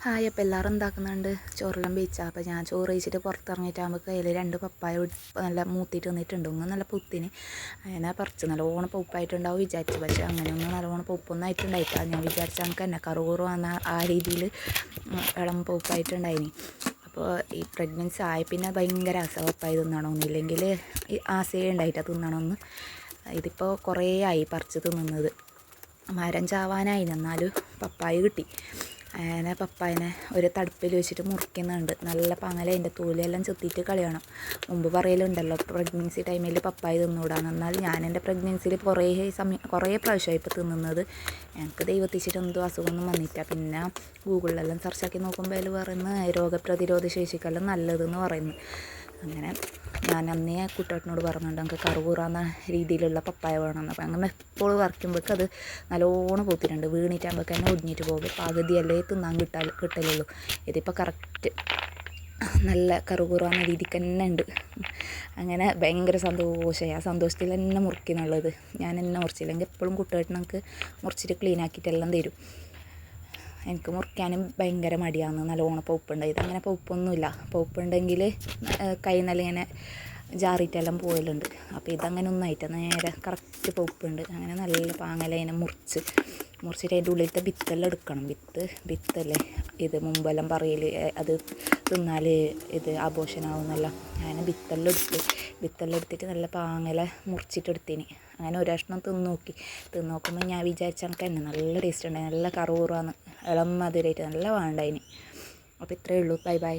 Hi, അപ്പോൾ എല്ലാവരും എന്താക്കുന്നുണ്ട്? ചോറെല്ലാം വെച്ചാൽ അപ്പോൾ ഞാൻ ചോറ് കഴിച്ചിട്ട് പുറത്തിറങ്ങിയിട്ടാകുമ്പോൾ കയ്യിൽ 2 പപ്പായ നല്ല മൂത്തിയിട്ട് നിന്നിട്ടുണ്ട്. ഒന്ന് നല്ല പുത്തിന് അങ്ങനെ പറിച്ച് നല്ലോണം പൗപ്പായിട്ടുണ്ടാവും വിചാരിച്ചു. പക്ഷേ അങ്ങനെയൊന്നും നല്ലോണം പൗപ്പൊന്നും ആയിട്ടുണ്ടായിട്ടില്ല. ഞാൻ വിചാരിച്ച നമുക്ക് തന്നെ കറുകുറു വന്ന ആ രീതിയിൽ ഇളം പൗപ്പായിട്ടുണ്ടായിനി. അപ്പോൾ ഈ പ്രഗ്നൻസി ആയ പിന്നെ ഭയങ്കര ആസ പപ്പായ തിന്നണമെന്നില്ലെങ്കിൽ ആസയെ ഉണ്ടായിട്ടാണ് തിന്നണമെന്ന്. ഇതിപ്പോൾ കുറേ ആയി പറിച്ച് തിന്നുന്നത്. മരം ചാവാനായി, എന്നാലും പപ്പായ കിട്ടി. അങ്ങനെ പപ്പായനെ ഒരു തടുപ്പിൽ വെച്ചിട്ട് മുറിക്കുന്നുണ്ട്. നല്ല പങ്ങല അതിൻ്റെ തോലെല്ലാം ചെത്തിയിട്ട് കളയണം. മുമ്പ് പറയലുണ്ടല്ലോ പ്രഗ്നൻസി ടൈമിൽ പപ്പായ തിന്നൂടാന്ന്. എന്നാൽ ഞാൻ എൻ്റെ പ്രഗ്നൻസിയിൽ കുറേ പ്രാവശ്യമായി ഇപ്പോൾ തിന്നുന്നത്. എനിക്ക് ദൈവത്തിച്ചിട്ട് എന്തോ അസുഖമൊന്നും വന്നിട്ടില്ല. പിന്നെ ഗൂഗിളിലെല്ലാം സെർച്ചാക്കി നോക്കുമ്പോൾ അതിൽ പറയുന്നത് രോഗപ്രതിരോധ ശേഷിക്കെല്ലാം നല്ലതെന്ന് പറയുന്നു. അങ്ങനെ ഞാൻ അന്നേ കുട്ടേട്ടനോട് പറഞ്ഞിട്ടുണ്ട് നമുക്ക് കറുകുറാന്ന രീതിയിലുള്ള പപ്പായ വേണമെന്ന്. അപ്പം അങ്ങനെ എപ്പോഴും വറക്കുമ്പോഴേക്ക് അത് നല്ലോണം പൂത്തിട്ടുണ്ട്. വീണിട്ടാകുമ്പോൾ തന്നെ ഒടിഞ്ഞിട്ട് പോകും. പകുതിയല്ലേ തിന്നാൻ കിട്ടലുള്ളൂ. ഇതിപ്പോൾ കറക്റ്റ് നല്ല കറുകുറാന്ന രീതിക്ക് തന്നെ ഉണ്ട്. അങ്ങനെ ഭയങ്കര സന്തോഷമായി. ആ സന്തോഷത്തിൽ തന്നെ മുറിക്കുന്നുള്ളത്. ഞാൻ എന്നെ മുറിച്ചില്ലെങ്കിൽ എപ്പോഴും കുട്ടേട്ടൻ നമുക്ക് മുറിച്ചിട്ട് ക്ലീൻ ആക്കിയിട്ടെല്ലാം തരും. എനിക്ക് മുറിക്കാനും ഭയങ്കര മടിയാണ്. നല്ലോണം പൗപ്പുണ്ട്. ഇതങ്ങനെ പൗപ്പൊന്നുമില്ല. പൗപ്പുണ്ടെങ്കിൽ കൈ നല്ല ഇങ്ങനെ ജാറിയിട്ടെല്ലാം പോയലുണ്ട്. അപ്പോൾ ഇതങ്ങനെ ഒന്നായിട്ട് നേരെ കറക്റ്റ് പൗപ്പുണ്ട്. അങ്ങനെ നല്ല പാങ്ങലേനെ മുറിച്ചിട്ട് അതിൻ്റെ ഉള്ളിലത്തെ വിത്തെല്ലാം എടുക്കണം. വിത്തല്ലേ ഇത് മുമ്പെല്ലാം പറയൽ അത് തിന്നാൽ ഇത് ആഘോഷനാവുന്നല്ല. ഞാൻ വിത്തെല്ലാം എടുത്തിട്ട് നല്ല പാങ്ങല മുറിച്ചിട്ടെടുത്തിന്. അങ്ങനെ ഒരു കഷ്ണം തിന്ന് നോക്കുമ്പോൾ ഞാൻ വിചാരിച്ച കണക്ക് തന്നെ നല്ല ടേസ്റ്റ് ഉണ്ടായി. നല്ല കറുകുറാന്ന് ഇളം മധുരമായിട്ട് നല്ല വേണ്ടായിന്. അപ്പോൾ ഇത്രയേ ഉള്ളൂ. Bye bye.